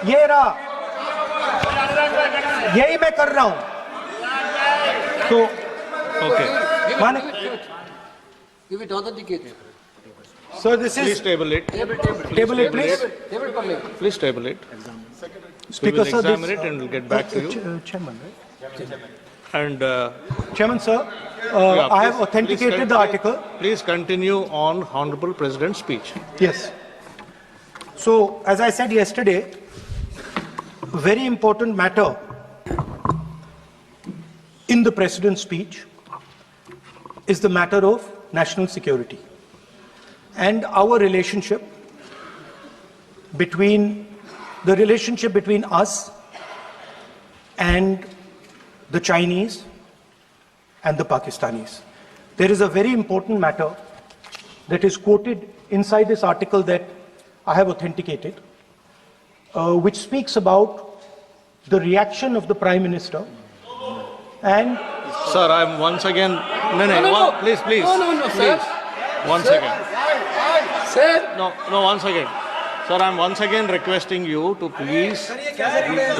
ये रहा, यही मैं कर रहा हूं। तो Okay. Give it authenticated. Sir this Please is table it. Table it please. Table for me. Please table it. We Speaker will sir, examine this, it and we'll get back to you. Chairman, right? And Chairman sir, yeah, I have please authenticated the article. Please continue on Honorable President's speech. Yes. So, as I said yesterday, a very important matter in the President's speech is the matter of national security and our relationship between us and the Chinese and the Pakistanis. There is a very important matter that is quoted inside this article that I have authenticated, which speaks about the reaction of the Prime Minister and Sir, I'm once again. Please. No, sir. Once again. Sir. No, once again. Sir, I'm once again requesting you to please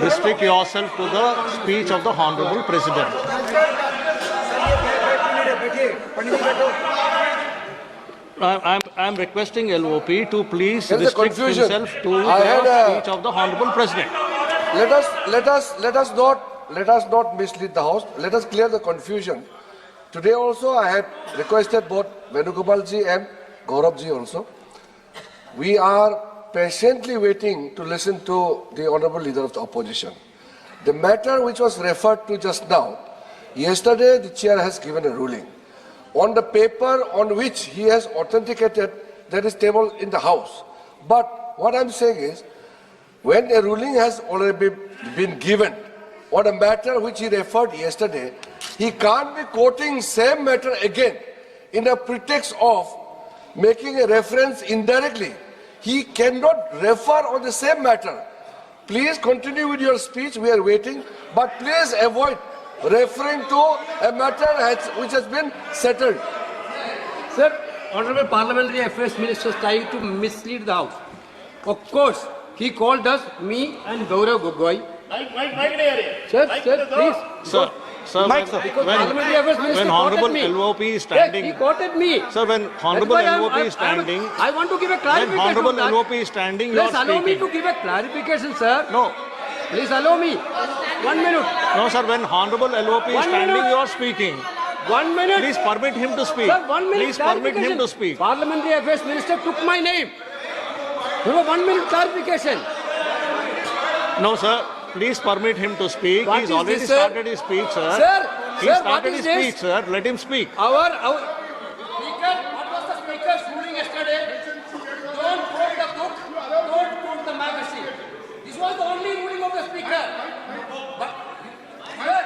restrict yourself to the speech of the Honorable President. I'm requesting LOP to please There's a restrict confusion. himself to I the had a- speech of the Honorable President. Let us not mislead the House. Let us clear the confusion. Today also I had requested both Venugopal ji and Gaurav ji also. We are patiently waiting to listen to the Honorable Leader of the Opposition. The matter which was referred to just now, yesterday the Chair has given a ruling. On the paper on which he has authenticated, that is tabled in the House. But what I'm saying is, when a ruling has already been given on a matter which he referred yesterday, he can't be quoting same matter again in a pretext of making a reference indirectly. He cannot refer on the same matter. Please continue with your speech, we are waiting, but please avoid referring to a matter which has been settled. Sir, Honorable Parliamentary Affairs Minister is trying to mislead the House. Of course, he called us, me and Gaurav Gogoi. Sir, please. Sir, Parliamentary Affairs Minister when quoted Honorable me. LOP is Yes, standing. he quoted me. Sir, when Honorable That's why LOP is standing. I want to give a When clarification. Honorable on that. LOP is standing, you are Please allow me speaking. to give a clarification, sir. No, Please allow me. 1 minute. no, sir. When Honorable LOP is 1 standing, minute. you are speaking. 1 minute. Please permit him to speak. Sir, 1 minute Please permit him clarification. to speak. Parliamentary Affairs Minister took my name. No, 1 minute clarification. No, sir. Please permit him to speak. What He's is already this, sir? started his speech, sir. Sir, He sir, what started is his this? speech, sir. Let him speak. Our Speaker, what was the Speaker's ruling yesterday? Don't quote the book, don't quote the magazine. This was the only ruling of the Speaker. But, sir,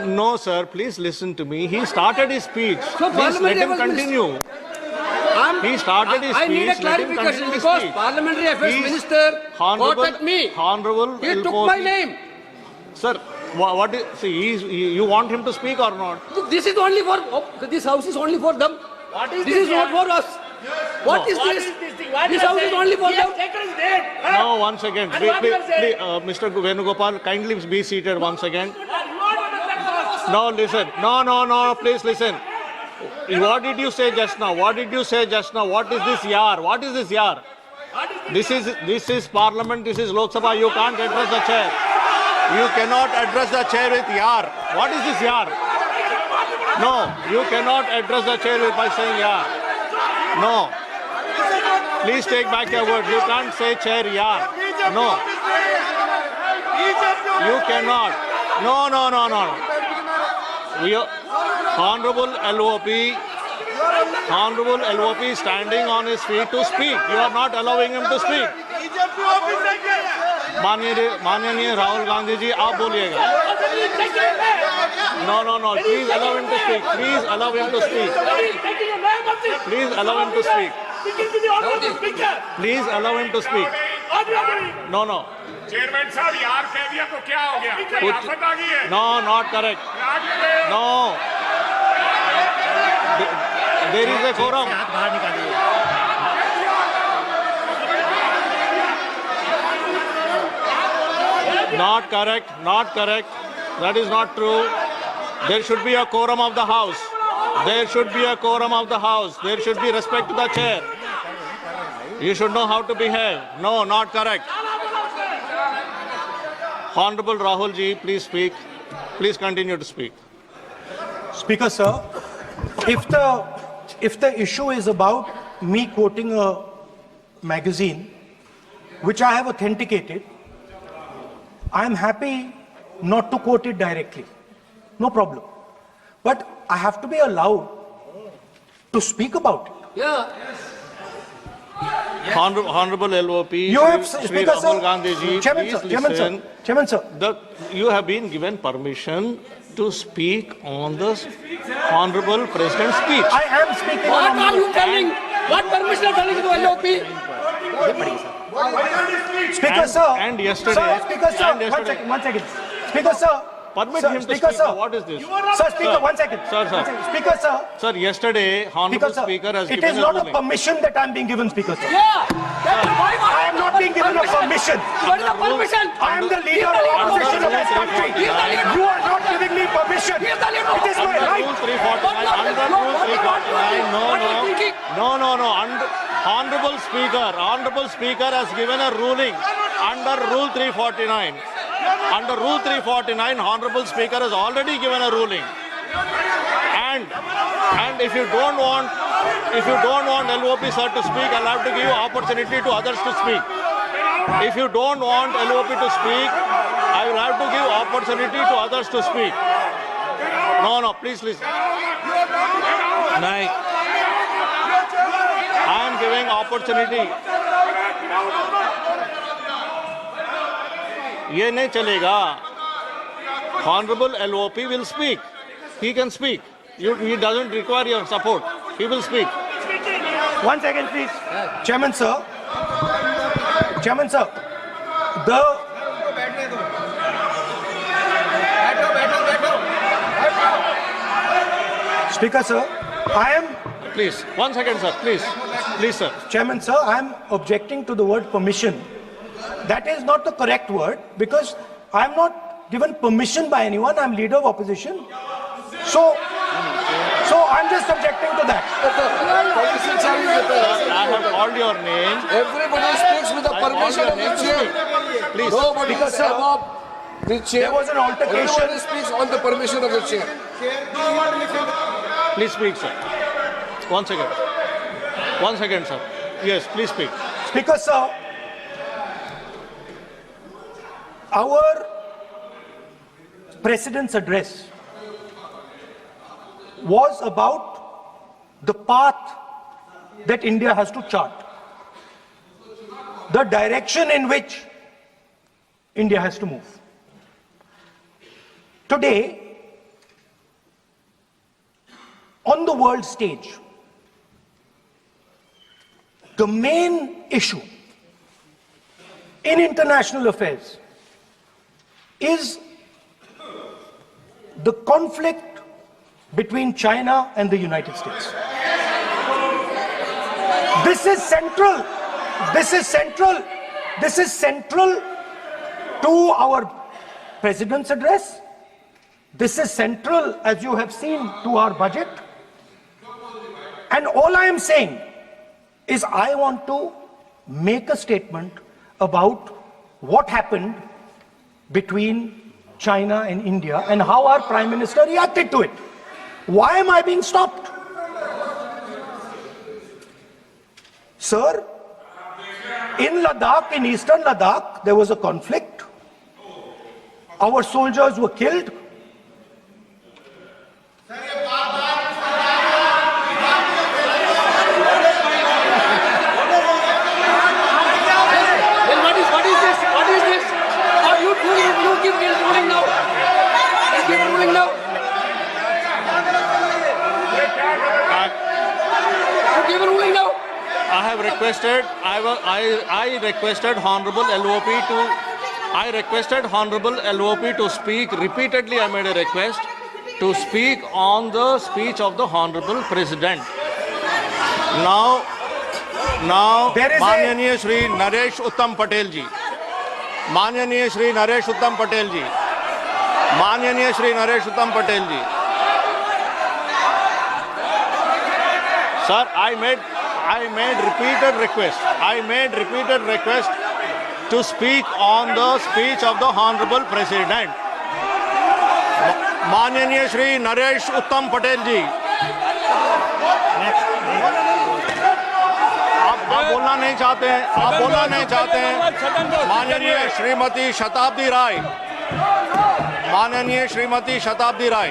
No, sir. Please listen to me. He started his speech. So Please let Parliamentary him Affairs continue. He started his I need a speech. Let him clarification continue his because speech. Parliamentary Affairs Please, Minister quoted me. Honorable He took LOP. my name. Sir, what is, see, you want him to speak or not? This is only for, this house is only for them. This is not for us. What is this? This house is only for them. No, once again. Mr. Venugopal, kindly be seated once again. No, listen. No, please listen. What did you say just now? What did you say just now? What is this yar? What is this yar? This is Parliament. This is Lok Sabha. You can't address the chair. You cannot address the chair with yar. What is this yar? No, you cannot address the chair by saying yar. No. Please take back your word. You can't say chair yar. No. You cannot. No. Honorable LOP is standing on his feet to speak. You are not allowing him to speak. माननीय राहुल गांधी जी आप बोलिएगा. No. Please allow him to speak. Please allow him to speak. Please allow him to speak. Please allow him to speak. No. Chairman साहब यार कह दिया तो क्या हो गया? क्या आफत आ गई है? No, not correct. No. There is a quorum. Not correct, not correct. That is not true. There should be a quorum of the House. There should be a quorum of the House. There should be respect to the chair. You should know how to behave. No, not correct. Honorable Rahul ji, please speak. Please continue to speak. Speaker, sir, if the issue is about me quoting a magazine, which I have authenticated, I am happy not to quote it directly. No problem. But I have to be allowed to speak about it. Yeah. Honorable LOP, You have, Shri Speaker, Rahul sir. Gandhi ji, Chairman, please sir. Chairman, sir. listen. Chairman, sir. You have been given permission to speak on the Honorable President's speech. I am speaking What on are you telling? What permission are telling to LOP? Speaker, sir. and yesterday- Sir, Speaker, sir. and yesterday- One second. Speaker, sir. Permit Sir, him to Speaker, speak. sir. What is this? Sir, Speaker, Sir. 1 second. Sir, sir. One second. Speaker, sir. Sir, yesterday, Honorable Speaker, sir. Speaker has It given is a not a ruling. permission that I am being given, Speaker, sir. Yeah. That's why I am not being given a permission. What is the permission? I am the leader of opposition of this country. You are not giving me permission. He is the leader. It is my Under right. Rule 349, under Rule 349, What are you thinking? no. Honorable Speaker has given a ruling under Rule 349. Under Rule 349, Honorable Speaker has already given a ruling. And if you don't want LOP sir to speak, I'll have to give you opportunity to others to speak. If you don't want LOP to speak, I will have to give opportunity to others to speak. No, please listen. Naik. I am giving opportunity. ये नहीं चलेगा. Honorable LOP will speak. He can speak. He doesn't require your support. He will speak. 1 second, please. Chairman, sir. Chairman, sir. Speaker, sir. I am, Please, 1 second, sir. Please, sir. Chairman, sir, I am objecting to the word permission. That is not the correct word because I am not given permission by anyone. I am leader of opposition. So I'm just objecting to that. Policy challenge is the- I have called your name. Everybody speaks with the permission of the chair. Please. Nobody Because, is sir, above the chair. there was an altercation. Everybody speaks on the permission of the chair. Please speak, sir. 1 second. 1 second, sir. Yes, please speak. Speaker, sir, our President's address was about the path that India has to chart, the direction in which India has to move. Today, on the world stage, the main issue in international affairs is the conflict between China and the United States. This is central. This is central. This is central to our President's address. This is central, as you have seen, to our budget. And all I am saying is I want to make a statement about what happened between China and India and how our Prime Minister reacted to it. Why am I being stopped? Sir, in Ladakh, in eastern Ladakh, there was a conflict. Our soldiers were killed. Then what is this? What is this? Are you give ruling now? You give ruling now? You give ruling now? I have requested, I requested Honorable LOP to, I requested Honorable LOP to speak. Repeatedly I made a request to speak on the speech of the Honorable President. Now, There is a- Manyaniya Shri Naresh Uttam Patel ji. माननीय श्री नरेश उत्तम पटेल जी, माननीय श्री नरेश उत्तम पटेल जी. Sir, I made repeated request to speak on the speech of the Honorable President. माननीय श्री नरेश उत्तम पटेल जी. आप बोलना नहीं चाहते हैं, आप बोलना नहीं चाहते हैं. माननीय श्रीमती शताब्दी राय, माननीय श्रीमती शताब्दी राय,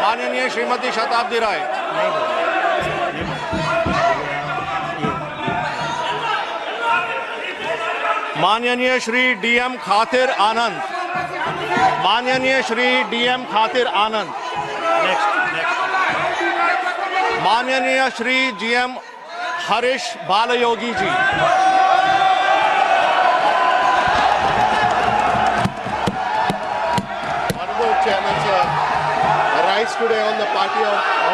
माननीय श्रीमती शताब्दी राय. माननीय श्री डीएम खातिर आनंद, माननीय श्री डीएम खातिर आनंद. माननीय Shri GM Harish Balayogi ji. Honorable Chairman, sir, I rise today on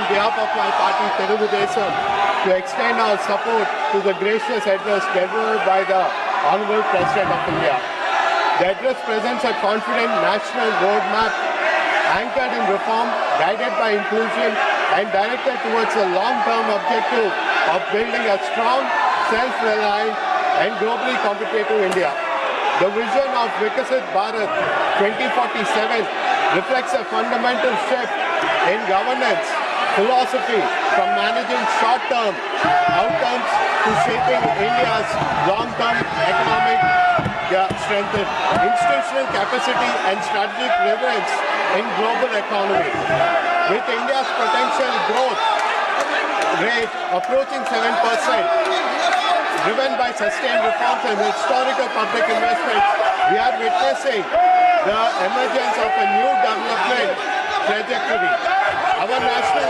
behalf of my party, Telugu Desam, to extend our support to the gracious address delivered by the Honorable President of India. The address presents a confident national roadmap anchored in reform, guided by inclusion, and directed towards a long-term objective of building a strong, self-reliant, and globally competitive India. The vision of Vikasit Bharat 2047 reflects a fundamental shift in governance philosophy from managing short-term outcomes to shaping India's long-term economic strength, institutional capacity, and strategic relevance in global economy. With India's potential growth rate approaching 7%, driven by sustained reforms and historical public investments, we are witnessing the emergence of a new development trajectory. Our national